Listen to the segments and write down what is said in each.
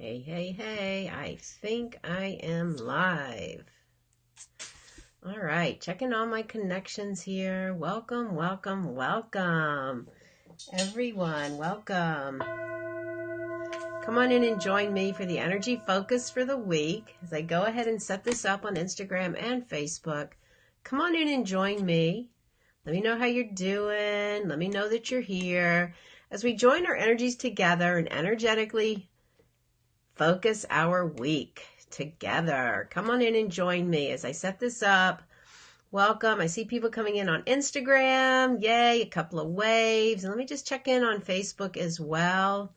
Hey, hey, hey, I think I am live. All right, checking all my connections here. Welcome, welcome, welcome. Everyone, welcome. Come on in and join me for the energy focus for the week as I go ahead and set this up on Instagram and Facebook. Come on in and join me. Let me know how you're doing. Let me know that you're here as we join our energies together and energetically focus our week together. Come on in and join me as I set this up. Welcome. I see people coming in on Instagram. Yay, a couple of waves. And let me just check in on Facebook as well.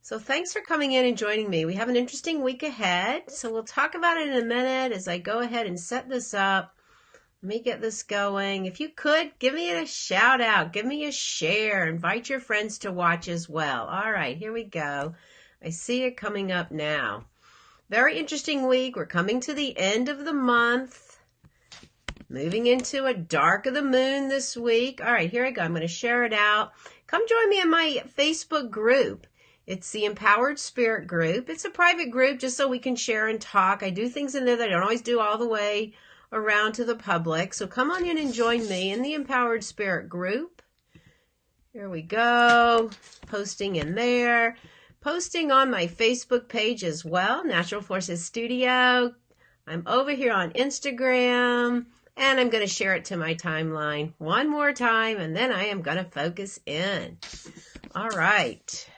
So thanks for coming in and joining me. We have an interesting week ahead. So we'll talk about it in a minute as I go ahead and set this up. Let me get this going. If you could, give me a shout out. Give me a share. Invite your friends to watch as well. All right, here we go. I see it coming up now. Very interesting week. We're coming to the end of the month. Moving into a dark of the moon this week. All right, here I go. I'm going to share it out. Come join me in my Facebook group. It's the Empowered Spirit group. It's a private group just so we can share and talk. I do things in there that I don't always do all the way around to the public. So come on in and join me in the Empowered Spirit group. Here we go. Posting in there. Posting on my Facebook page as well, Natural Forces Studio. I'm over here on Instagram, and I'm going to share it to my timeline one more time, and then I am going to focus in. All right.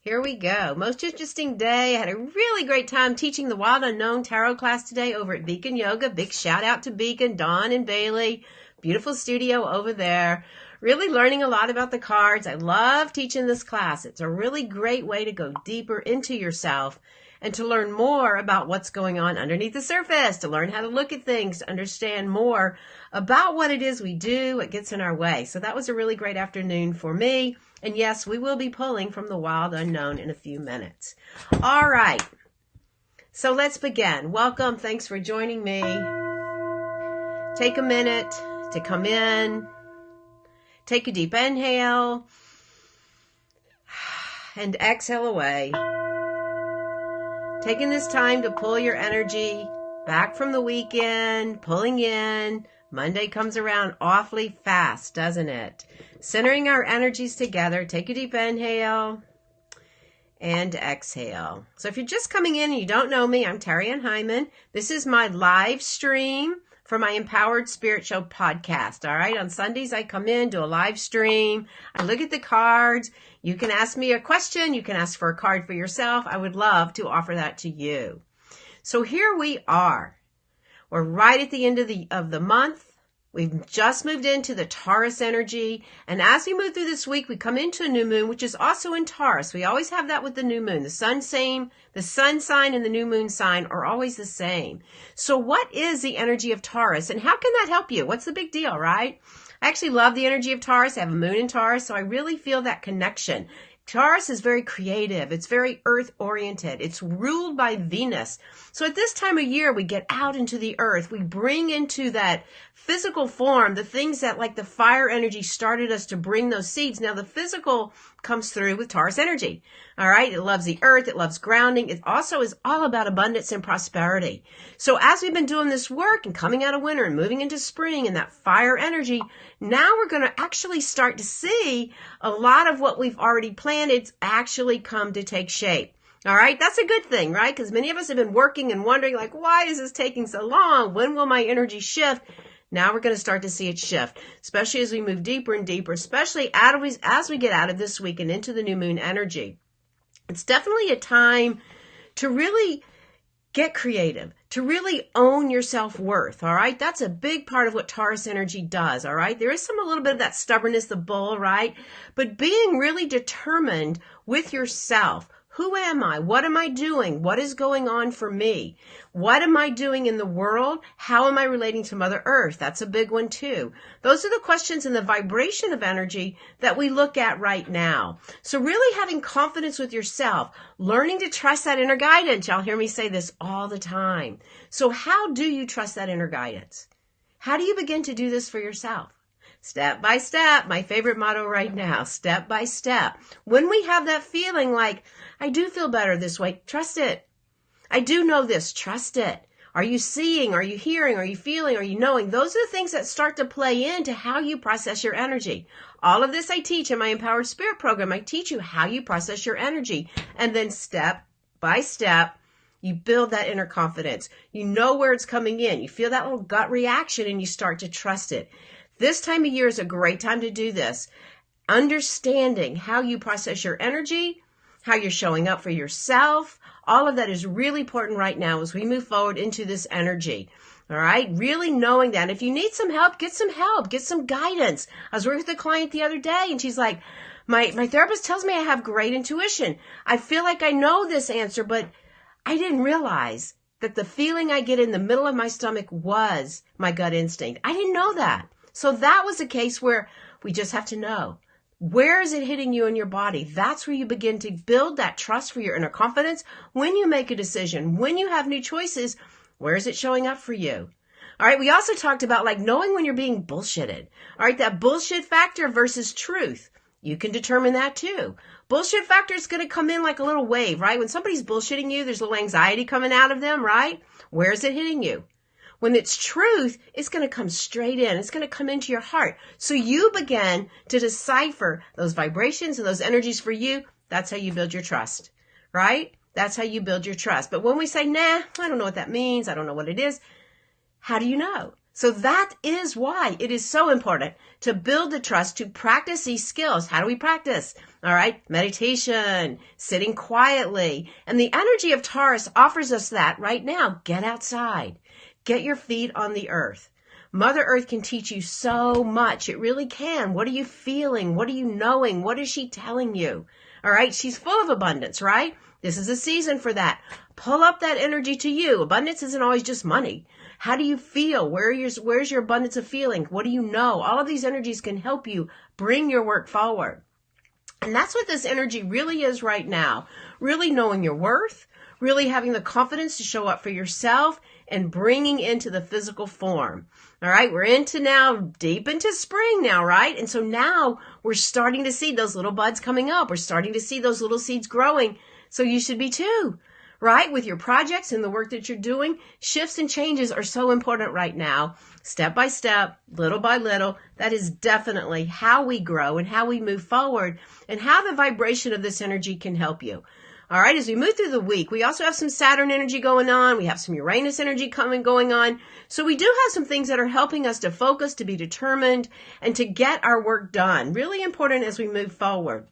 Here we go. Most interesting day. I had a really great time teaching the Wild Unknown Tarot class today over at Beacon Yoga. Big shout out to Beacon, Dawn and Bailey. Beautiful studio over there. Really learning a lot about the cards. I love teaching this class. It's a really great way to go deeper into yourself and to learn more about what's going on underneath the surface, to learn how to look at things, to understand more about what it is we do, what gets in our way. So that was a really great afternoon for me. And yes, we will be pulling from the Wild Unknown in a few minutes. All right. So let's begin. Welcome. Thanks for joining me. Take a minute to come in. Take a deep inhale and exhale away. Taking this time to pull your energy back from the weekend, pulling in. Monday comes around awfully fast, doesn't it? Centering our energies together. Take a deep inhale and exhale. So if you're just coming in and you don't know me, I'm Terry Ann Hyman. This is my live stream for my Empowered Spirit Show podcast. All right. On Sundays, I come in, do a live stream. I look at the cards. You can ask me a question. You can ask for a card for yourself. I would love to offer that to you. So here we are. We're right at the end of the month. We've just moved into the Taurus energy. And as we move through this week, we come into a new moon, which is also in Taurus. We always have that with the new moon. The sun sign and the new moon sign are always the same. So what is the energy of Taurus and how can that help you? What's the big deal, right? I actually love the energy of Taurus. I have a moon in Taurus, so I really feel that connection. Taurus is very creative. It's very earth-oriented. It's ruled by Venus. So at this time of year, we get out into the earth. We bring into that physical form the things that like the fire energy started us to bring those seeds. Now the physical comes through with Taurus energy. All right. It loves the earth. It loves grounding. It also is all about abundance and prosperity. So as we've been doing this work and coming out of winter and moving into spring and that fire energy, now we're going to actually start to see a lot of what we've already planted actually come to take shape. All right. That's a good thing, right? Because many of us have been working and wondering like, why is this taking so long? When will my energy shift? Now we're going to start to see it shift, especially as we move deeper and deeper, especially as we get out of this week and into the new moon energy. It's definitely a time to really get creative, to really own your self-worth, all right? That's a big part of what Taurus energy does, all right? There is a little bit of that stubbornness, the bull, right? But being really determined with yourself. Who am I? What am I doing? What is going on for me? What am I doing in the world? How am I relating to Mother Earth? That's a big one too. Those are the questions in the vibration of energy that we look at right now. So really having confidence with yourself, learning to trust that inner guidance. Y'all hear me say this all the time. So how do you trust that inner guidance? How do you begin to do this for yourself? Step by step, my favorite motto right now, step by step. When we have that feeling like, I do feel better this way, trust it. I do know this, trust it. Are you seeing? Are you hearing? Are you feeling? Are you knowing? Those are the things that start to play into how you process your energy. All of this I teach in my Empowered Spirit program. I teach you how you process your energy. And then step by step, you build that inner confidence. You know where it's coming in. You feel that little gut reaction and you start to trust it. This time of year is a great time to do this. Understanding how you process your energy, how you're showing up for yourself. All of that is really important right now as we move forward into this energy. All right. Really knowing that. If you need some help, get some guidance. I was working with a client the other day and she's like, my therapist tells me I have great intuition. I feel like I know this answer, but I didn't realize that the feeling I get in the middle of my stomach was my gut instinct. I didn't know that. So that was a case where we just have to know. Where is it hitting you in your body? That's where you begin to build that trust for your inner confidence. When you make a decision, when you have new choices, where is it showing up for you? All right. We also talked about like knowing when you're being bullshitted. All right. That bullshit factor versus truth. You can determine that too. Bullshit factor is going to come in like a little wave, right? When somebody's bullshitting you, there's a little anxiety coming out of them, right? Where is it hitting you? When it's truth, it's going to come straight in. It's going to come into your heart. So you begin to decipher those vibrations and those energies for you. That's how you build your trust, right? That's how you build your trust. But when we say, nah, I don't know what that means. I don't know what it is. How do you know? So that is why it is so important to build the trust, to practice these skills. How do we practice? All right. Meditation, sitting quietly. And the energy of Taurus offers us that right now. Get outside. Get your feet on the earth. Mother Earth can teach you so much. It really can. What are you feeling? What are you knowing? What is she telling you? All right. She's full of abundance, right? This is a season for that. Pull up that energy to you. Abundance isn't always just money. How do you feel? Where's your abundance of feeling? What do you know? All of these energies can help you bring your work forward. And that's what this energy really is right now. Really knowing your worth, really having the confidence to show up for yourself and bringing into the physical form. All right. We're into now deep into spring now, right? And so now we're starting to see those little buds coming up. We're starting to see those little seeds growing. So you should be too, right? With your projects and the work that you're doing, shifts and changes are so important right now. Step by step, little by little, that is definitely how we grow and how we move forward and how the vibration of this energy can help you. All right, as we move through the week, we also have some Saturn energy going on. We have some Uranus energy going on. So we do have some things that are helping us to focus, to be determined, and to get our work done. Really important as we move forward.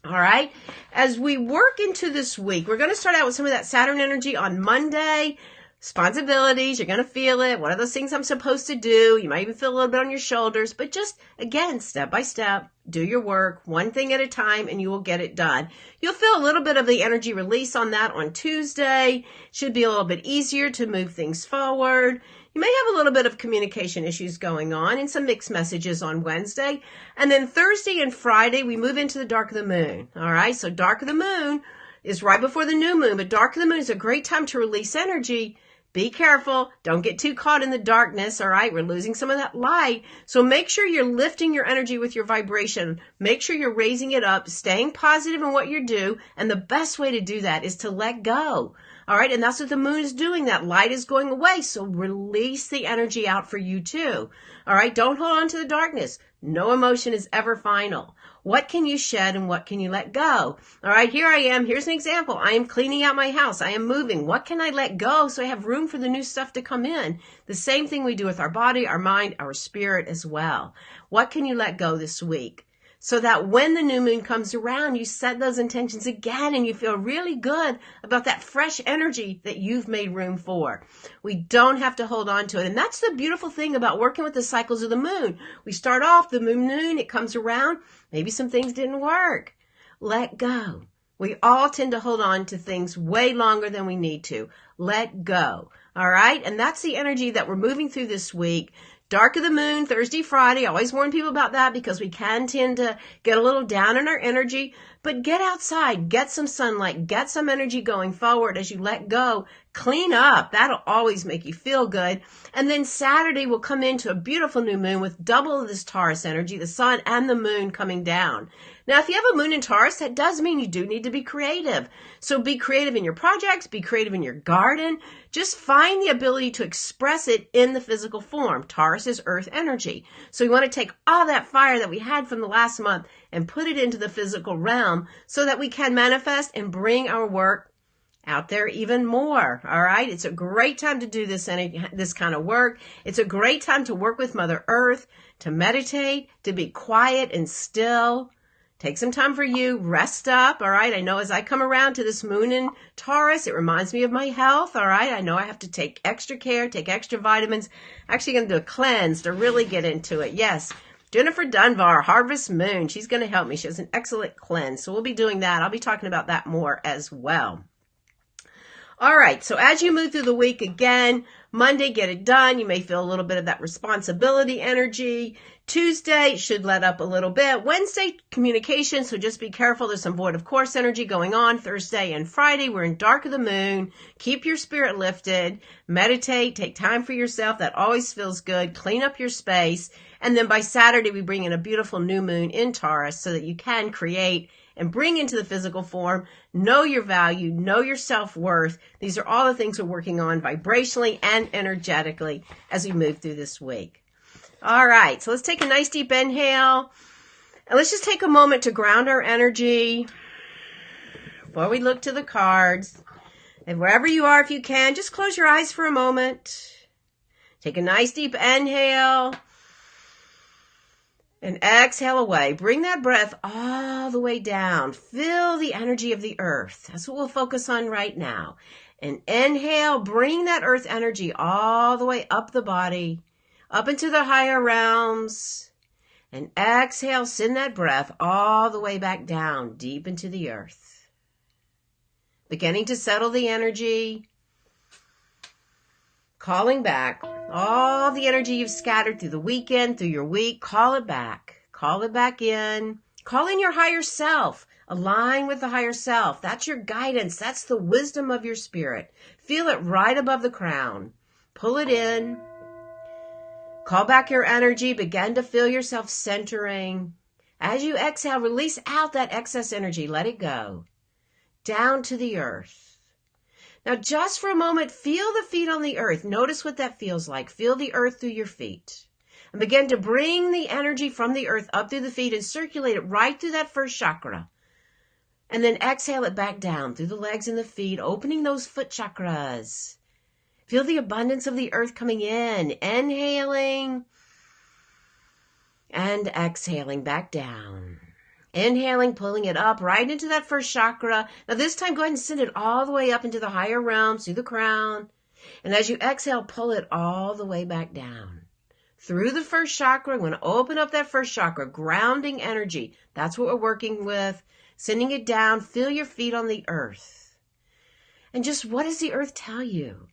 All right, as we work into this week, we're going to start out with some of that Saturn energy on Monday. Responsibilities, you're going to feel it. What are those things I'm supposed to do? You might even feel a little bit on your shoulders, but just, again, step by step, do your work, one thing at a time, and you will get it done. You'll feel a little bit of the energy release on that on Tuesday. Should be a little bit easier to move things forward. You may have a little bit of communication issues going on and some mixed messages on Wednesday. And then Thursday and Friday, we move into the dark of the moon. All right, so dark of the moon is right before the new moon, but dark of the moon is a great time to release energy. Be careful. Don't get too caught in the darkness. All right. We're losing some of that light. So make sure you're lifting your energy with your vibration. Make sure you're raising it up, staying positive in what you do. And the best way to do that is to let go. All right. And that's what the moon is doing. That light is going away. So release the energy out for you too. All right. Don't hold on to the darkness. No emotion is ever final. What can you shed and what can you let go? All right, here I am. Here's an example. I am cleaning out my house. I am moving. What can I let go so I have room for the new stuff to come in? The same thing we do with our body, our mind, our spirit as well. What can you let go this week? So that when the new moon comes around, you set those intentions again and you feel really good about that fresh energy that you've made room for. We don't have to hold on to it. And that's the beautiful thing about working with the cycles of the moon. We start off the moon, it comes around. Maybe some things didn't work. Let go. We all tend to hold on to things way longer than we need to. Let go. All right. And that's the energy that we're moving through this week. Dark of the moon, Thursday, Friday. I always warn people about that because we can tend to get a little down in our energy. But get outside, get some sunlight, get some energy going forward as you let go. clean up. That'll always make you feel good. And then Saturday will come into a beautiful new moon with double of this Taurus energy, the sun and the moon coming down. Now, if you have a moon in Taurus, that does mean you do need to be creative. So be creative in your projects, be creative in your garden. Just find the ability to express it in the physical form. Taurus is earth energy. So we want to take all that fire that we had from the last month and put it into the physical realm so that we can manifest and bring our work out there even more. All right. It's a great time to do this kind of work. It's a great time to work with Mother Earth, to meditate, to be quiet and still. Take some time for you, rest up, all right? I know as I come around to this moon in Taurus, it reminds me of my health, all right? I know I have to take extra care, take extra vitamins. Actually going to do a cleanse to really get into it. Yes, Jennifer Dunbar, Harvest Moon, she's going to help me. She has an excellent cleanse, so we'll be doing that. I'll be talking about that more as well. All right, so as you move through the week again, Monday, get it done. You may feel a little bit of that responsibility energy. Tuesday should let up a little bit. Wednesday, communication, so just be careful. There's some void of course energy going on. Thursday and Friday, we're in dark of the moon. Keep your spirit lifted. Meditate. Take time for yourself. That always feels good. Clean up your space. And then by Saturday, we bring in a beautiful new moon in Taurus so that you can create and bring into the physical form, know your value, know your self-worth. These are all the things we're working on vibrationally and energetically as we move through this week. All right, so let's take a nice deep inhale. And let's just take a moment to ground our energy before we look to the cards. And wherever you are, if you can, just close your eyes for a moment. Take a nice deep inhale. And exhale away. Bring that breath all the way down. Feel the energy of the earth. That's what we'll focus on right now. And inhale, bring that earth energy all the way up the body, up into the higher realms. And exhale, send that breath all the way back down, deep into the earth. Beginning to settle the energy. Calling back all the energy you've scattered through the weekend, through your week. Call it back. Call it back in. Call in your higher self. Align with the higher self. That's your guidance. That's the wisdom of your spirit. Feel it right above the crown. Pull it in. Call back your energy. Begin to feel yourself centering. As you exhale, release out that excess energy. Let it go. Down to the earth. Now, just for a moment, feel the feet on the earth. Notice what that feels like. Feel the earth through your feet. And begin to bring the energy from the earth up through the feet and circulate it right through that first chakra. And then exhale it back down through the legs and the feet, opening those foot chakras. Feel the abundance of the earth coming in. Inhaling and exhaling back down. Inhaling, pulling it up right into that first chakra. Now this time, go ahead and send it all the way up into the higher realms, through the crown. And as you exhale, pull it all the way back down. Through the first chakra, I'm going to open up that first chakra, grounding energy. That's what we're working with. Sending it down, feel your feet on the earth. And just what does the earth tell you?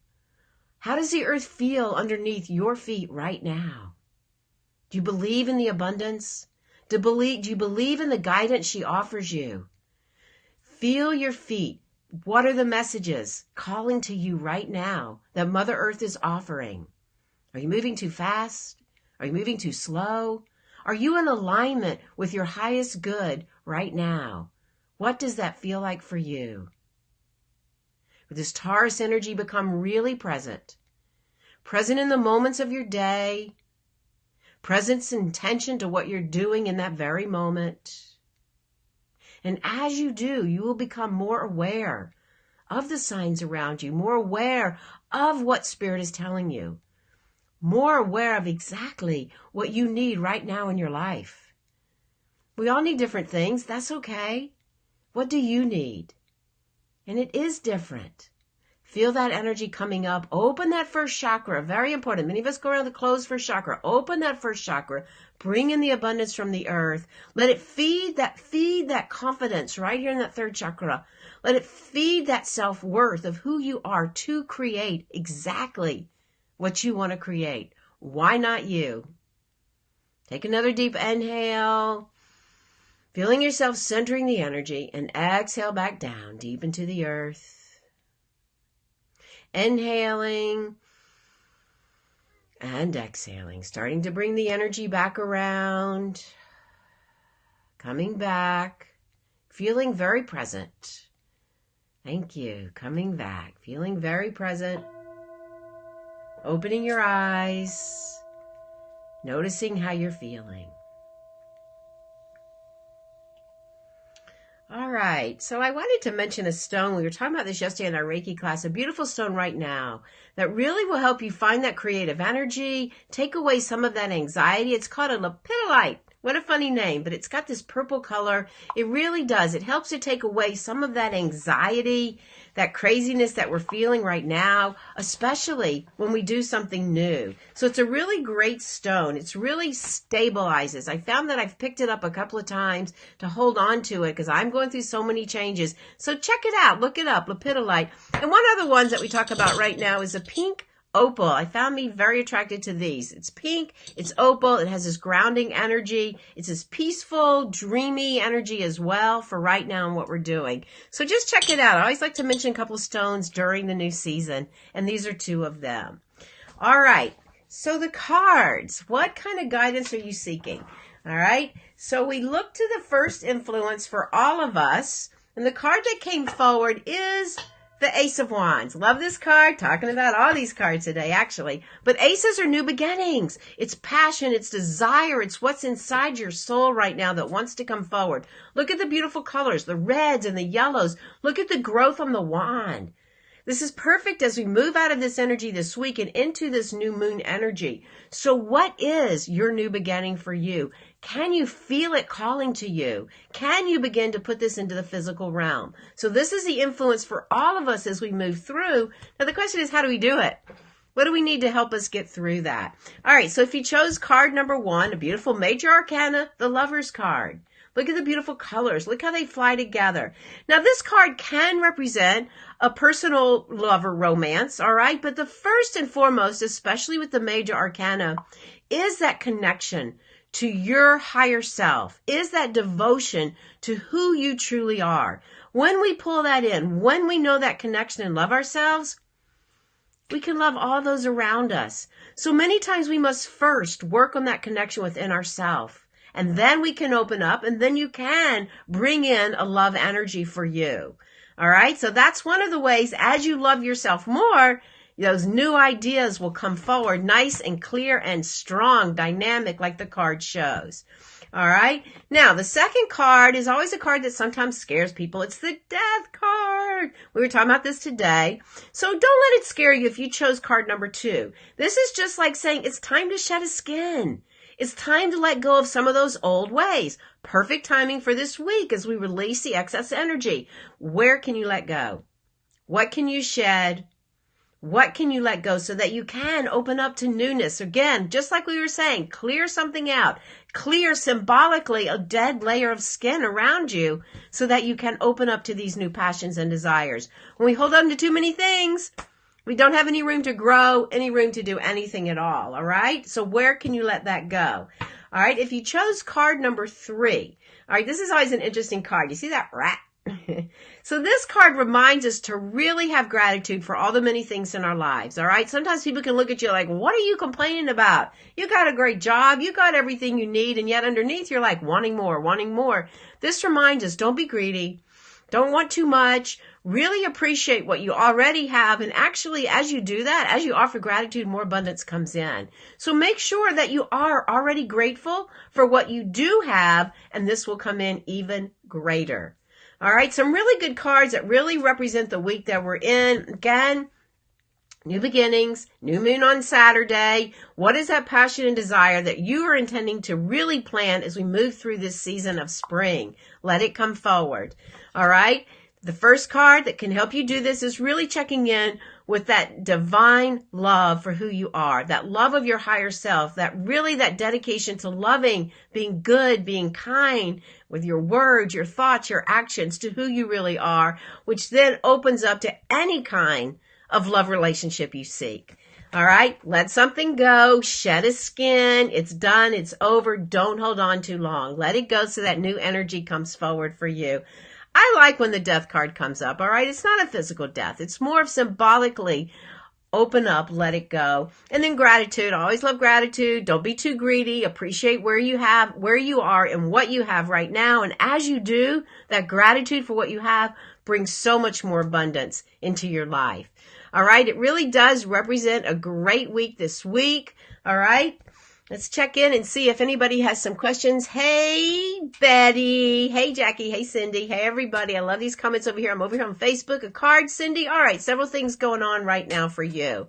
How does the earth feel underneath your feet right now? Do you believe in the abundance? Do you believe in the guidance she offers you? Feel your feet. What are the messages calling to you right now that Mother Earth is offering? Are you moving too fast? Are you moving too slow? Are you in alignment with your highest good right now? What does that feel like for you? Would this Taurus energy become really present? Present in the moments of your day. Presence and intention to what you're doing in that very moment. And as you do, you will become more aware of the signs around you, more aware of what Spirit is telling you, more aware of exactly what you need right now in your life. We all need different things. That's okay. What do you need? And it is different. Feel that energy coming up. Open that first chakra. Very important. Many of us go around the closed first chakra. Open that first chakra. Bring in the abundance from the earth. Let it feed that confidence right here in that third chakra. Let it feed that self-worth of who you are to create exactly what you want to create. Why not you? Take another deep inhale. Feeling yourself centering the energy, and exhale back down deep into the earth. Inhaling and exhaling, starting to bring the energy back around, coming back, feeling very present. Thank you. Coming back, feeling very present, opening your eyes, noticing how you're feeling. All right, so I wanted to mention a stone. We were talking about this yesterday in our Reiki class, a beautiful stone right now that really will help you find that creative energy, take away some of that anxiety. It's called a lepidolite. What a funny name, but it's got this purple color. It really does. It helps to take away some of that anxiety, that craziness that we're feeling right now, especially when we do something new. So it's a really great stone. It's really stabilizes. I found that I've picked it up a couple of times to hold on to it because I'm going through so many changes. So check it out. Look it up, lepidolite. And one of the ones that we talk about right now is a pink opal. I found me very attracted to these. It's pink, it's opal, it has this grounding energy. It's this peaceful, dreamy energy as well for right now and what we're doing. So just check it out. I always like to mention a couple of stones during the new season, and these are two of them. All right, so the cards. What kind of guidance are you seeking? All right, so we look to the first influence for all of us, and the card that came forward is the Ace of Wands. Love this card. Talking about all these cards today, actually. But aces are new beginnings. It's passion. It's desire. It's what's inside your soul right now that wants to come forward. Look at the beautiful colors, the reds and the yellows. Look at the growth on the wand. This is perfect as we move out of this energy this week and into this new moon energy. So what is your new beginning for you? Can you feel it calling to you? Can you begin to put this into the physical realm? So this is the influence for all of us as we move through. Now the question is, how do we do it? What do we need to help us get through that? All right, so if you chose card number 1, a beautiful major arcana, the Lover's card. Look at the beautiful colors. Look how they fly together. Now, this card can represent a personal lover romance, all right? But the first and foremost, especially with the major arcana, is that connection to your higher self, is that devotion to who you truly are. When we pull that in, when we know that connection and love ourselves, we can love all those around us. So many times we must first work on that connection within ourselves. And then we can open up, and then you can bring in a love energy for you. All right? So that's one of the ways, as you love yourself more, those new ideas will come forward nice and clear and strong, dynamic, like the card shows. All right? Now, the second card is always a card that sometimes scares people. It's the Death card. We were talking about this today. So don't let it scare you if you chose card number 2. This is just like saying it's time to shed a skin. It's time to let go of some of those old ways. Perfect timing for this week as we release the excess energy. Where can you let go? What can you shed? What can you let go so that you can open up to newness? Again, just like we were saying, clear something out. Clear symbolically a dead layer of skin around you so that you can open up to these new passions and desires. When we hold on to too many things, we don't have any room to grow, any room to do anything at all right? So where can you let that go? All right, if you chose card number 3, all right, this is always an interesting card. You see that rat? So this card reminds us to really have gratitude for all the many things in our lives, all right? Sometimes people can look at you like, what are you complaining about? You got a great job, you got everything you need, and yet underneath you're like wanting more, wanting more. This reminds us, don't be greedy. Don't want too much. Really appreciate what you already have. And actually, as you do that, as you offer gratitude, more abundance comes in. So make sure that you are already grateful for what you do have, and this will come in even greater. All right, some really good cards that really represent the week that we're in. Again, new beginnings, new moon on Saturday. What is that passion and desire that you are intending to really plan as we move through this season of spring? Let it come forward. All right. The first card that can help you do this is really checking in with that divine love for who you are, that love of your higher self, that dedication to loving, being good, being kind with your words, your thoughts, your actions to who you really are, which then opens up to any kind of love relationship you seek. All right, let something go, shed a skin, it's done, it's over, don't hold on too long. Let it go so that new energy comes forward for you. I like when the death card comes up, all right? It's not a physical death. It's more of symbolically open up, let it go. And then gratitude. I always love gratitude. Don't be too greedy. Appreciate where you are and what you have right now. And as you do, that gratitude for what you have brings so much more abundance into your life. All right. It really does represent a great week this week. All right. Let's check in and see if anybody has some questions. Hey, Betty. Hey, Jackie. Hey, Cindy. Hey, everybody. I love these comments over here. I'm over here on Facebook. A card, Cindy. All right. Several things going on right now for you.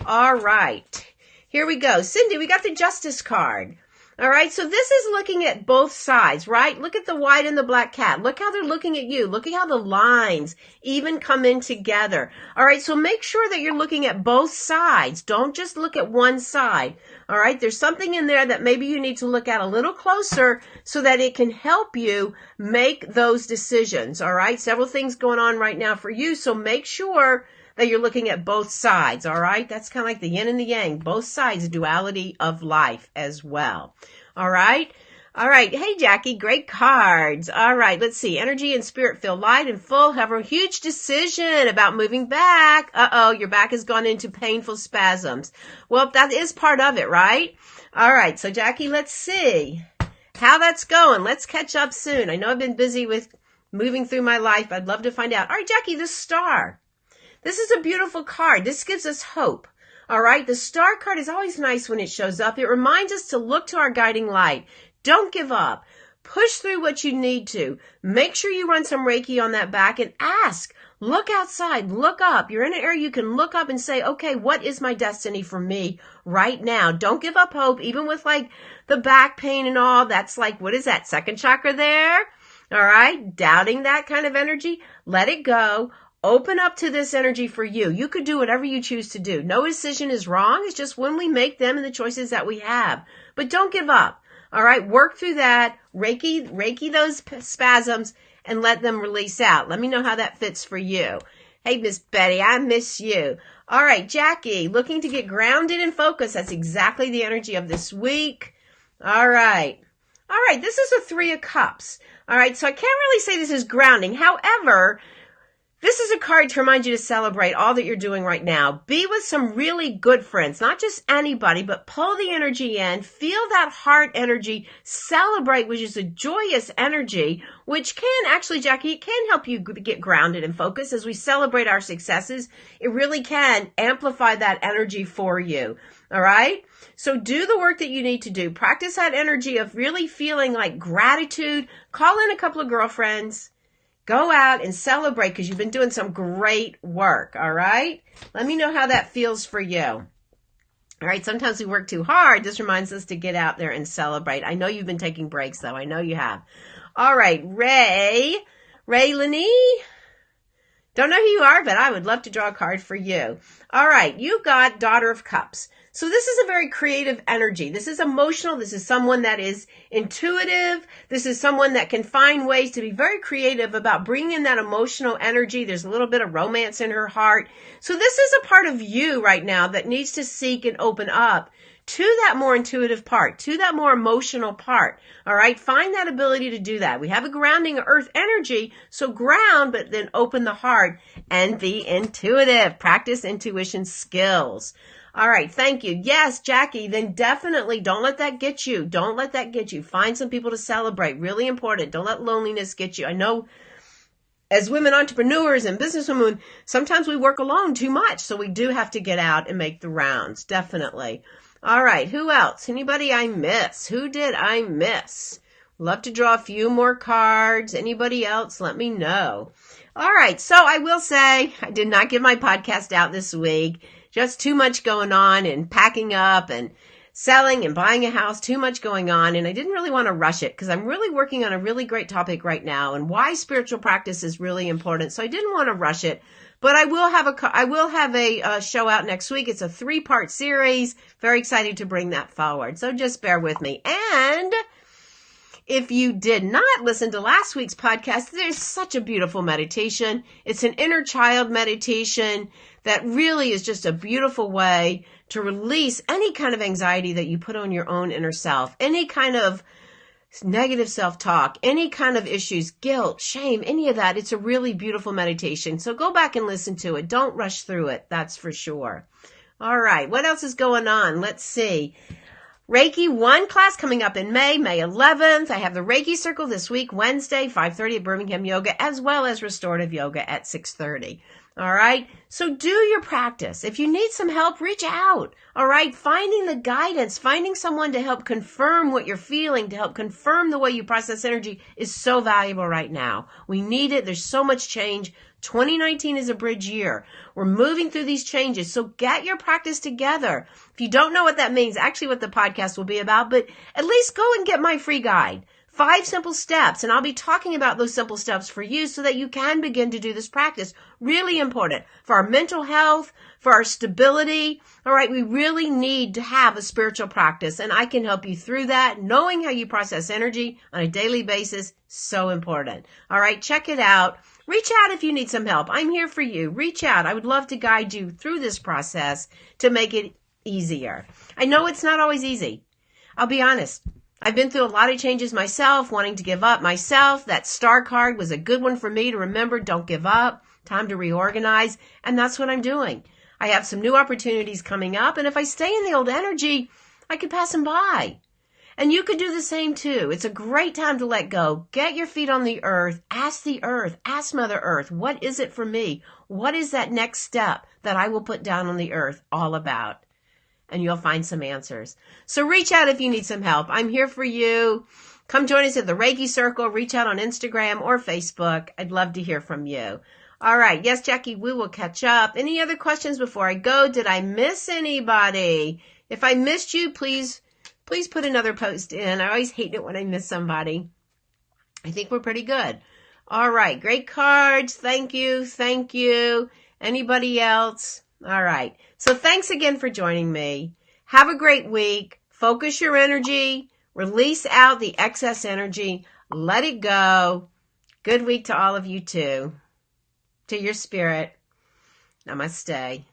All right. Here we go. Cindy, we got the Justice card. All right. So this is looking at both sides, right? Look at the white and the black cat. Look how they're looking at you. Look at how the lines even come in together. All right. So make sure that you're looking at both sides. Don't just look at one side. All right. There's something in there that maybe you need to look at a little closer so that it can help you make those decisions. All right. Several things going on right now for you. So make sure that you're looking at both sides, all right? That's kind of like the yin and the yang, both sides, the duality of life as well, all right? All right, hey, Jackie, great cards. All right, let's see. Energy and spirit feel light and full. Have a huge decision about moving back. Uh-oh, your back has gone into painful spasms. Well, that is part of it, right? All right, so, Jackie, let's see how that's going. Let's catch up soon. I know I've been busy with moving through my life. I'd love to find out. All right, Jackie, the star. This is a beautiful card. This gives us hope. All right. The star card is always nice when it shows up. It reminds us to look to our guiding light. Don't give up. Push through what you need to. Make sure you run some Reiki on that back and ask. Look outside. Look up. You're in an area you can look up and say, okay, what is my destiny for me right now? Don't give up hope. Even with like the back pain and all, that's like, what is that? Second chakra there? All right. Doubting that kind of energy. Let it go. Open up to this energy for you. You could do whatever you choose to do. No decision is wrong. It's just when we make them and the choices that we have. But don't give up. All right. Work through that. Reiki those spasms and let them release out. Let me know how that fits for you. Hey, Miss Betty, I miss you. All right. Jackie, looking to get grounded and focused. That's exactly the energy of this week. All right. All right. This is a 3 of Cups. All right. So I can't really say this is grounding. However, this is a card to remind you to celebrate all that you're doing right now. Be with some really good friends, not just anybody, but pull the energy in, feel that heart energy, celebrate, which is a joyous energy, which can actually, Jackie, it can help you get grounded and focused as we celebrate our successes. It really can amplify that energy for you. All right. So do the work that you need to do. Practice that energy of really feeling like gratitude. Call in a couple of girlfriends. Go out and celebrate because you've been doing some great work, all right? Let me know how that feels for you. All right, sometimes we work too hard. This reminds us to get out there and celebrate. I know you've been taking breaks, though. I know you have. All right, Ray Lenny. Don't know who you are, but I would love to draw a card for you. All right, you got Daughter of Cups. So this is a very creative energy. This is emotional. This is someone that is intuitive. This is someone that can find ways to be very creative about bringing in that emotional energy. There's a little bit of romance in her heart. So this is a part of you right now that needs to seek and open up to that more intuitive part, to that more emotional part. All right. Find that ability to do that. We have a grounding of earth energy. So ground, but then open the heart and be intuitive. Practice intuition skills. All right. Thank you. Yes, Jackie, then definitely don't let that get you. Don't let that get you. Find some people to celebrate. Really important. Don't let loneliness get you. I know as women entrepreneurs and businesswomen, sometimes we work alone too much. So we do have to get out and make the rounds. Definitely. All right. Who else? Anybody I miss? Who did I miss? Love to draw a few more cards. Anybody else? Let me know. All right. So I will say I did not get my podcast out this week. Just too much going on and packing up and selling and buying a house, too much going on. And I didn't really want to rush it because I'm really working on a really great topic right now and why spiritual practice is really important. So I didn't want to rush it, but I will have a show out next week. It's a 3-part series. Very excited to bring that forward. So just bear with me. And if you did not listen to last week's podcast, there's such a beautiful meditation. It's an inner child meditation that really is just a beautiful way to release any kind of anxiety that you put on your own inner self, any kind of negative self-talk, any kind of issues, guilt, shame, any of that. It's a really beautiful meditation. So go back and listen to it. Don't rush through it. That's for sure. All right. What else is going on? Let's see. Reiki 1 class coming up in May 11th. I have the Reiki Circle this week, Wednesday, 5:30 at Birmingham Yoga, as well as Restorative Yoga at 6:30. All right. So do your practice. If you need some help, reach out. All right. Finding the guidance, finding someone to help confirm what you're feeling, to help confirm the way you process energy is so valuable right now. We need it. There's so much change. 2019 is a bridge year. We're moving through these changes. So get your practice together. If you don't know what that means, actually what the podcast will be about, but at least go and get my free guide. 5 simple steps, and I'll be talking about those simple steps for you so that you can begin to do this practice. Really important for our mental health, for our stability. All right, we really need to have a spiritual practice, and I can help you through that. Knowing how you process energy on a daily basis, so important. All right, check it out. Reach out if you need some help. I'm here for you. Reach out. I would love to guide you through this process to make it easier. I know it's not always easy. I'll be honest. I've been through a lot of changes myself, wanting to give up myself. That star card was a good one for me to remember. Don't give up. Time to reorganize. And that's what I'm doing. I have some new opportunities coming up. And if I stay in the old energy, I could pass them by. And you could do the same too. It's a great time to let go. Get your feet on the earth. Ask Mother Earth, what is it for me? What is that next step that I will put down on the earth all about? And you'll find some answers. So reach out if you need some help. I'm here for you. Come join us at the Reiki Circle. Reach out on Instagram or Facebook. I'd love to hear from you. All right. Yes, Jackie, we will catch up. Any other questions before I go? Did I miss anybody? If I missed you, please put another post in. I always hate it when I miss somebody. I think we're pretty good. All right. Great cards. Thank you. Thank you. Anybody else? All right. So thanks again for joining me. Have a great week. Focus your energy. Release out the excess energy. Let it go. Good week to all of you too. To your spirit. Namaste.